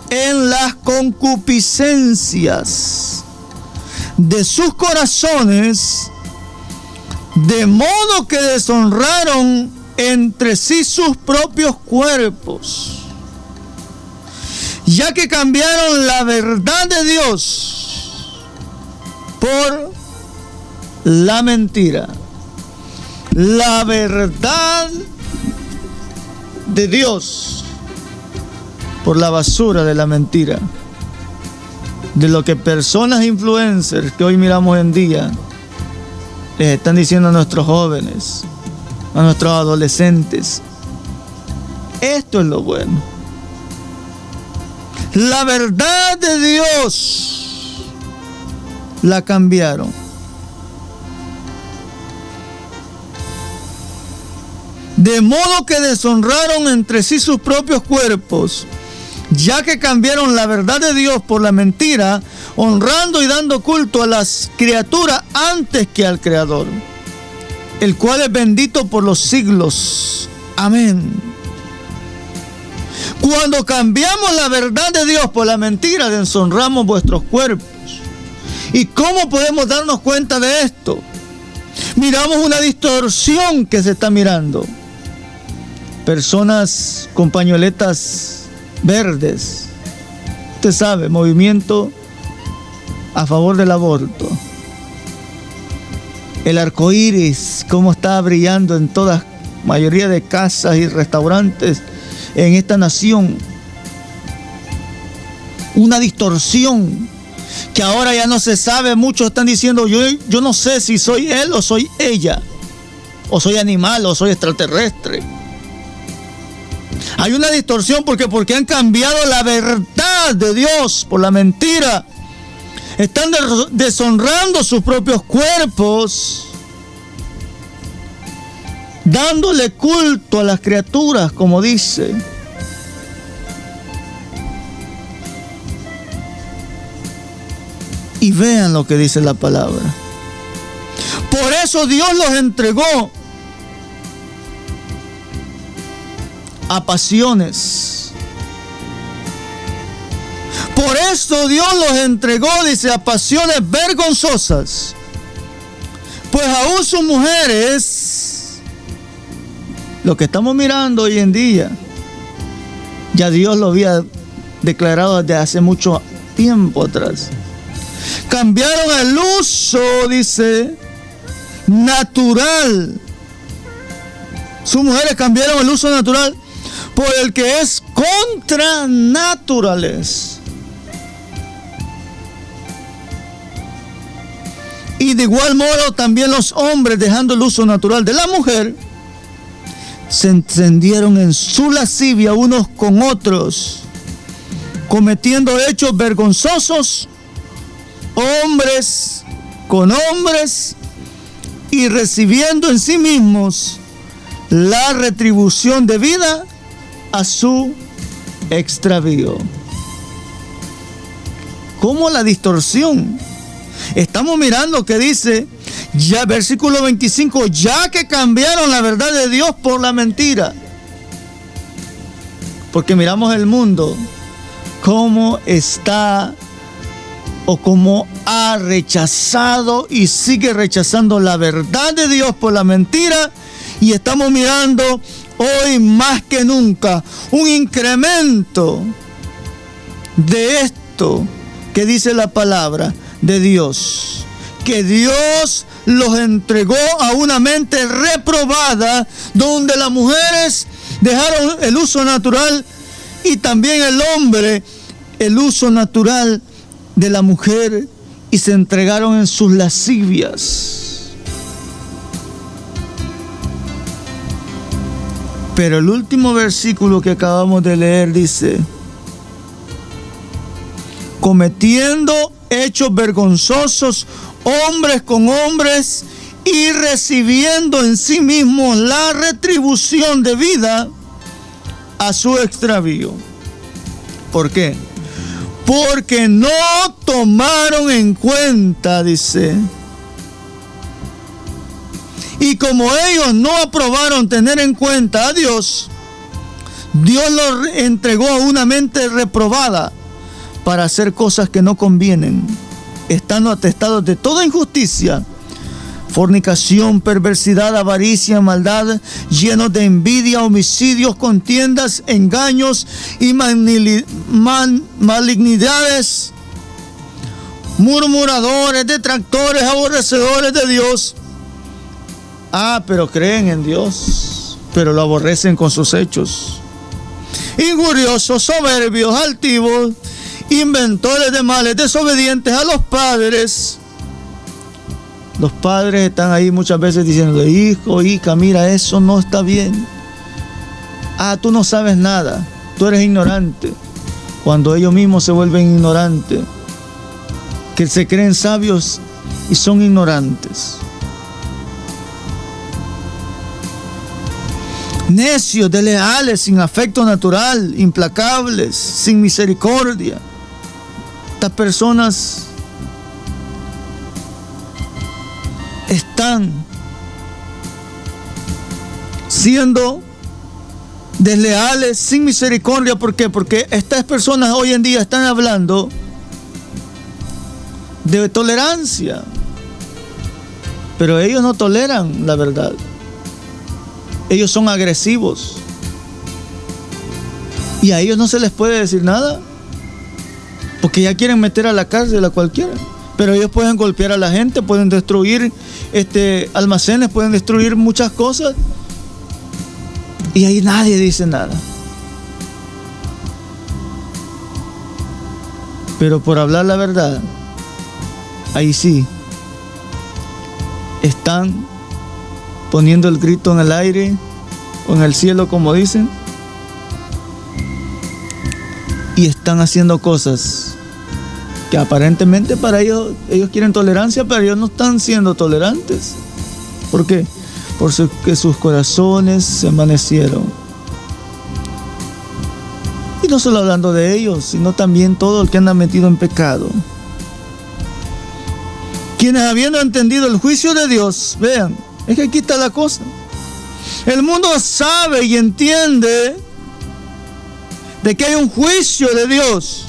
en las concupiscencias de sus corazones, de modo que deshonraron entre sí sus propios cuerpos, ya que cambiaron la verdad de Dios por la mentira. La verdad de Dios por la basura de la mentira. De lo que personas influencers que hoy miramos en día les están diciendo a nuestros jóvenes, a nuestros adolescentes. Esto es lo bueno. La verdad de Dios la cambiaron. De modo que deshonraron entre sí sus propios cuerpos, ya que cambiaron la verdad de Dios por la mentira, honrando y dando culto a las criaturas antes que al Creador, el cual es bendito por los siglos. Amén. Cuando cambiamos la verdad de Dios por la mentira, deshonramos vuestros cuerpos. ¿Y cómo podemos darnos cuenta de esto? Miramos una distorsión que se está mirando. Personas con pañoletas verdes. Usted sabe, movimiento a favor del aborto. El arco iris, cómo está brillando en toda mayoría de casas y restaurantes en esta nación. Una distorsión que ahora ya no se sabe. Muchos están diciendo, yo no sé si soy él o soy ella, o soy animal o soy extraterrestre. Hay una distorsión porque han cambiado la verdad de Dios por la mentira. Están deshonrando sus propios cuerpos, dándole culto a las criaturas, como dice. Y vean lo que dice la palabra. Por eso Dios los entregó a pasiones. Por eso Dios los entregó, dice, a pasiones vergonzosas. Pues aún sus mujeres, lo que estamos mirando hoy en día, ya Dios lo había declarado desde hace mucho tiempo atrás. Cambiaron el uso, dice, natural. Sus mujeres cambiaron el uso natural por el que es contra naturales. Y de igual modo también los hombres, dejando el uso natural de la mujer, se encendieron en su lascivia unos con otros, cometiendo hechos vergonzosos, hombres con hombres, y recibiendo en sí mismos la retribución debida a su extravío. ¿Cómo la distorsión? Estamos mirando que dice, ya versículo 25, ya que cambiaron la verdad de Dios por la mentira. Porque miramos el mundo, cómo está o cómo ha rechazado y sigue rechazando la verdad de Dios por la mentira. Y estamos mirando hoy más que nunca un incremento de esto que dice la palabra de Dios, que Dios los entregó a una mente reprobada, donde las mujeres dejaron el uso natural y también el hombre el uso natural de la mujer y se entregaron en sus lascivias. Pero el último versículo que acabamos de leer dice, cometiendo hechos vergonzosos, hombres con hombres, y recibiendo en sí mismos la retribución debida a su extravío. ¿Por qué? Porque no tomaron en cuenta, dice. Y como ellos no aprobaron tener en cuenta a Dios, Dios los entregó a una mente reprobada para hacer cosas que no convienen, estando atestados de toda injusticia, fornicación, perversidad, avaricia, maldad, llenos de envidia, homicidios, contiendas, engaños y malignidades, murmuradores, detractores, aborrecedores de Dios. Pero creen en Dios, pero lo aborrecen con sus hechos. Injuriosos, soberbios, altivos, inventores de males, desobedientes a los padres. Los padres están ahí muchas veces diciendo, hijo, hija, mira, eso no está bien. Tú no sabes nada, tú eres ignorante. Cuando ellos mismos se vuelven ignorantes, que se creen sabios y son ignorantes. Necios, desleales, sin afecto natural, implacables, sin misericordia. Estas personas están siendo desleales, sin misericordia. ¿Por qué? Porque estas personas hoy en día están hablando de tolerancia, pero ellos no toleran la verdad. Ellos son agresivos y a ellos no se les puede decir nada porque ya quieren meter a la cárcel a cualquiera. Pero ellos pueden golpear a la gente, pueden destruir almacenes, pueden destruir muchas cosas y ahí nadie dice nada. Pero por hablar la verdad, ahí sí están poniendo el grito en el aire o en el cielo, como dicen, y están haciendo cosas que aparentemente para ellos quieren tolerancia, pero ellos no están siendo tolerantes. ¿Por qué? Porque sus corazones se envanecieron. Y no solo hablando de ellos, sino también todo el que anda metido en pecado. Quienes habiendo entendido el juicio de Dios, vean, es que aquí está la cosa. El mundo sabe y entiende de que hay un juicio de Dios,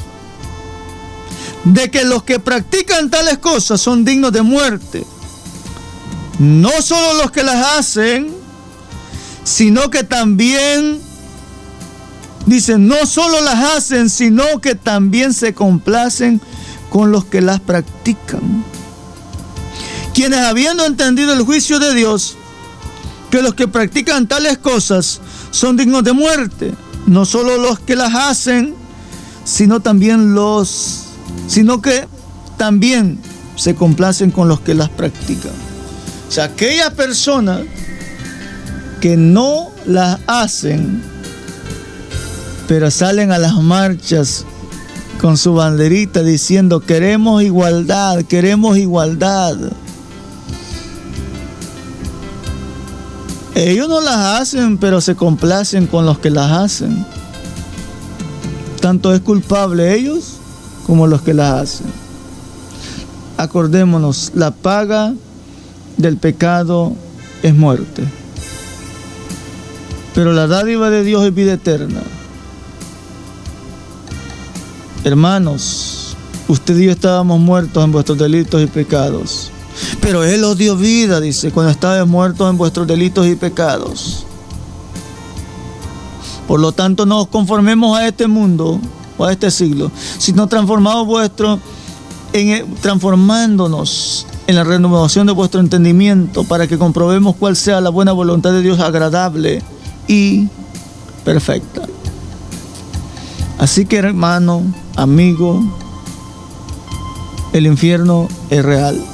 de que los que practican tales cosas son dignos de muerte. No solo los que las hacen, sino que también, dicen, no solo las hacen, sino que también se complacen con los que las practican. quienes habiendo entendido el juicio de Dios, que los que practican tales cosas son dignos de muerte, no solo los que las hacen, sino que también se complacen con los que las practican. O sea, aquellas personas que no las hacen, pero salen a las marchas con su banderita diciendo queremos igualdad, queremos igualdad. Ellos no las hacen, pero se complacen con los que las hacen. Tanto es culpable ellos como los que las hacen. Acordémonos, la paga del pecado es muerte, pero la dádiva de Dios es vida eterna. Hermanos, usted y yo estábamos muertos en vuestros delitos y pecados, pero Él os dio vida, dice, cuando estabais muertos en vuestros delitos y pecados. Por lo tanto, no os conformemos a este mundo o a este siglo, sino transformándonos en la renovación de vuestro entendimiento, para que comprobemos cuál sea la buena voluntad de Dios, agradable y perfecta. Así que, hermano, amigo, el infierno es real.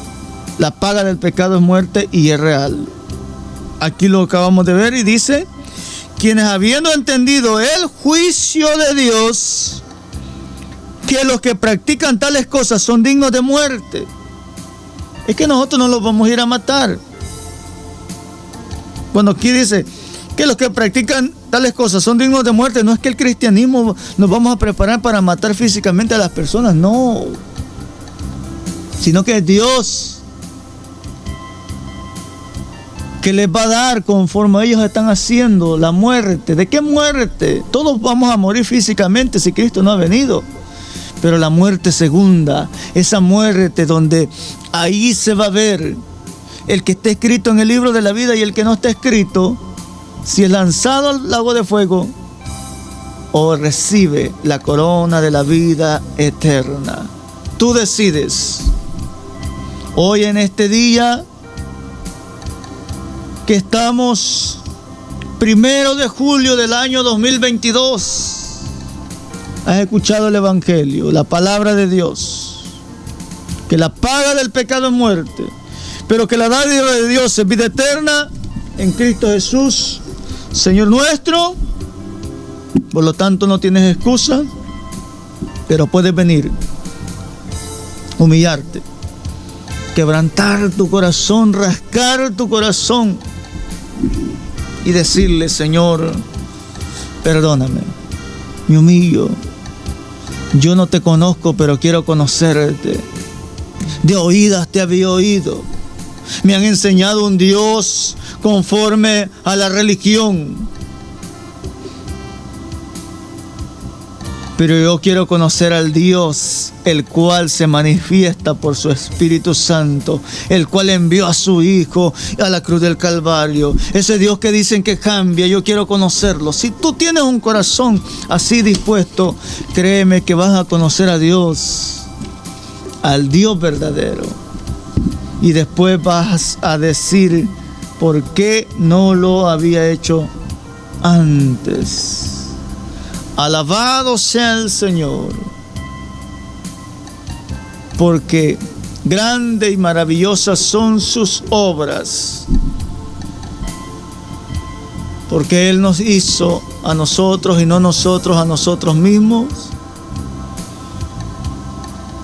La paga del pecado es muerte y es real. Aquí lo acabamos de ver y dice, quienes habiendo entendido el juicio de Dios, que los que practican tales cosas son dignos de muerte. Es que nosotros no los vamos a ir a matar. Cuando aquí dice que los que practican tales cosas son dignos de muerte, no es que el cristianismo nos vamos a preparar para matar físicamente a las personas, no. Sino que es Dios que les va a dar conforme ellos están haciendo la muerte. ¿De qué muerte? Todos vamos a morir físicamente si Cristo no ha venido. Pero la muerte segunda, esa muerte donde ahí se va a ver el que esté escrito en el libro de la vida y el que no esté escrito, si es lanzado al lago de fuego o recibe la corona de la vida eterna. Tú decides. Hoy en este día que estamos 1 de julio del año 2022, has escuchado el Evangelio, la palabra de Dios, que la paga del pecado es muerte, pero que la dádiva de Dios es vida eterna en Cristo Jesús, Señor nuestro. Por lo tanto, no tienes excusa, pero puedes venir, humillarte, quebrantar tu corazón, rascar tu corazón y decirle, Señor, perdóname, me humillo. Yo no te conozco, pero quiero conocerte. De oídas te había oído. Me han enseñado un Dios conforme a la religión. Pero yo quiero conocer al Dios, el cual se manifiesta por su Espíritu Santo, el cual envió a su Hijo a la cruz del Calvario. Ese Dios que dicen que cambia, yo quiero conocerlo. Si tú tienes un corazón así dispuesto, créeme que vas a conocer a Dios, al Dios verdadero. Y después vas a decir, ¿por qué no lo había hecho antes? Alabado sea el Señor, porque grande y maravillosas son sus obras, porque Él nos hizo a nosotros y no nosotros a nosotros mismos,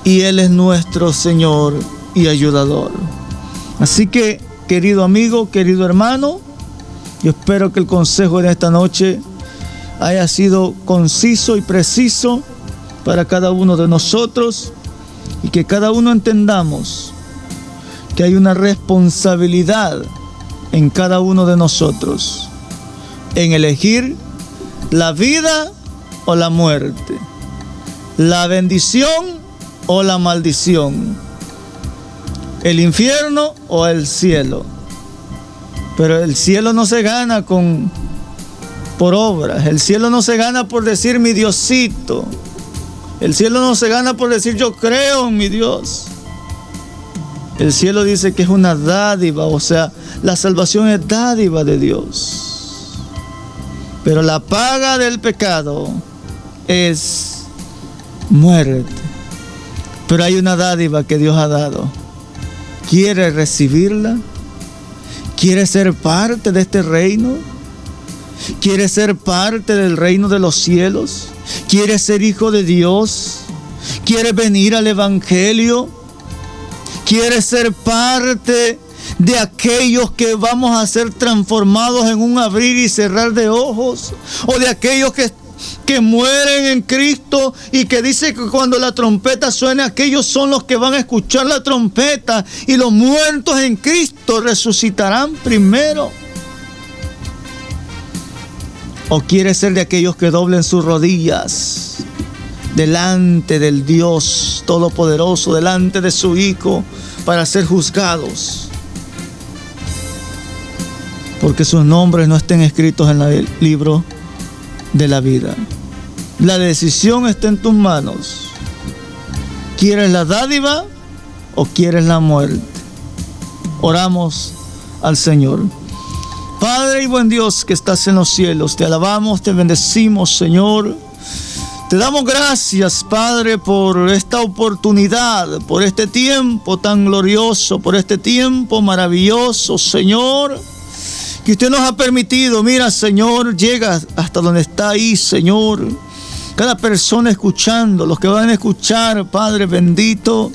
y Él es nuestro Señor y ayudador. Así que, querido amigo, querido hermano, yo espero que el consejo de esta noche haya sido conciso y preciso para cada uno de nosotros, y que cada uno entendamos que hay una responsabilidad en cada uno de nosotros en elegir la vida o la muerte, la bendición o la maldición, el infierno o el cielo. Pero el cielo no se gana por obras. El cielo no se gana por decir mi Diosito. El cielo no se gana por decir yo creo en mi Dios. El cielo dice que es una dádiva, o sea, la salvación es dádiva de Dios. Pero la paga del pecado es muerte. Pero hay una dádiva que Dios ha dado. ¿Quiere recibirla? ¿Quiere ser parte de este reino? ¿Quiere ser parte del reino de los cielos? ¿Quiere ser hijo de Dios? ¿Quiere venir al evangelio? ¿Quiere ser parte de aquellos que vamos a ser transformados en un abrir y cerrar de ojos? ¿O de aquellos que mueren en Cristo y que dice que cuando la trompeta suene, aquellos son los que van a escuchar la trompeta y los muertos en Cristo resucitarán primero? ¿O quiere ser de aquellos que doblen sus rodillas delante del Dios Todopoderoso, delante de su Hijo, para ser juzgados? Porque sus nombres no estén escritos en el libro de la vida. La decisión está en tus manos. ¿Quieres la dádiva o quieres la muerte? Oramos al Señor. Padre y buen Dios que estás en los cielos, te alabamos, te bendecimos, Señor. Te damos gracias, Padre, por esta oportunidad, por este tiempo tan glorioso, por este tiempo maravilloso, Señor, que usted nos ha permitido. Mira, Señor, llega hasta donde está ahí, Señor. Cada persona escuchando, los que van a escuchar, Padre bendito.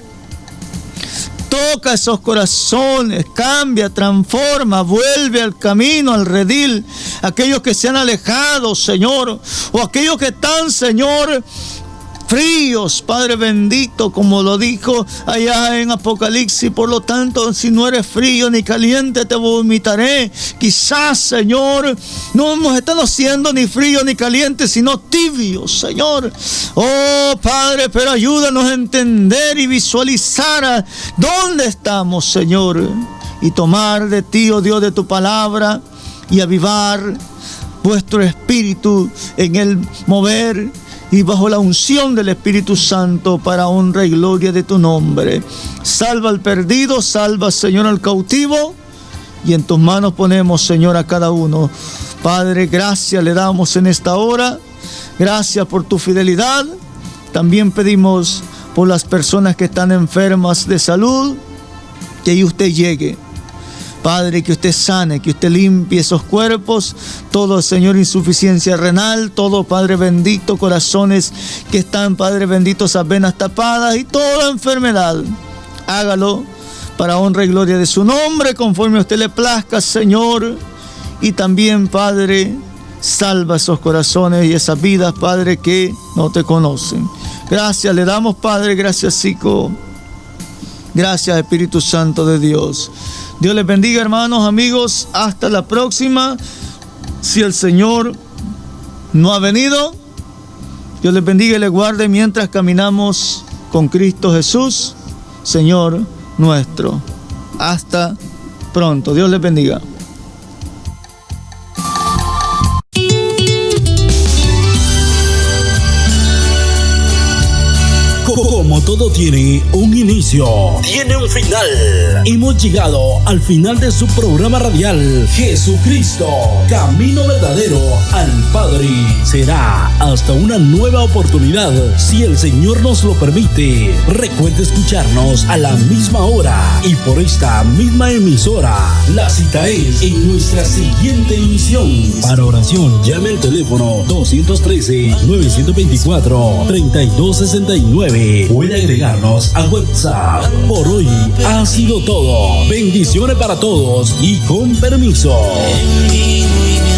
Toca esos corazones, cambia, transforma, vuelve al camino, al redil. Aquellos que se han alejado, Señor, o aquellos que están, Señor, fríos, Padre bendito, como lo dijo allá en Apocalipsis. Por lo tanto, si no eres frío ni caliente, te vomitaré. Quizás, Señor, no hemos estado siendo ni frío ni caliente, sino tibios, Señor. Oh, Padre, pero ayúdanos a entender y visualizar dónde estamos, Señor, y tomar de ti, oh Dios, de tu palabra, y avivar vuestro espíritu en el mover y bajo la unción del Espíritu Santo, para honra y gloria de tu nombre. Salva al perdido, salva, Señor, al cautivo, y en tus manos ponemos, Señor, a cada uno. Padre, gracias le damos en esta hora. Gracias por tu fidelidad. También pedimos por las personas que están enfermas de salud, que ahí usted llegue. Padre, que usted sane, que usted limpie esos cuerpos, todo, Señor, insuficiencia renal, todo, Padre bendito, corazones que están, Padre bendito, esas venas tapadas y toda enfermedad. Hágalo para honra y gloria de su nombre, conforme a usted le plazca, Señor. Y también, Padre, salva esos corazones y esas vidas, Padre, que no te conocen. Gracias le damos, Padre, gracias, Hijo. Gracias, Espíritu Santo de Dios. Dios les bendiga, hermanos, amigos. Hasta la próxima. Si el Señor no ha venido, Dios les bendiga y les guarde mientras caminamos con Cristo Jesús, Señor nuestro. Hasta pronto. Dios les bendiga. Como todo tiene un inicio, tiene un final. Hemos llegado al final de su programa radial, Jesucristo, Camino Verdadero al Padre. Será hasta una nueva oportunidad, si el Señor nos lo permite. Recuerde escucharnos a la misma hora y por esta misma emisora. La cita es en nuestra siguiente emisión. Para oración, llame al teléfono 213-924-3269. Puede agregarnos a WhatsApp. Por hoy ha sido todo. Bendiciones para todos y con permiso. En mí no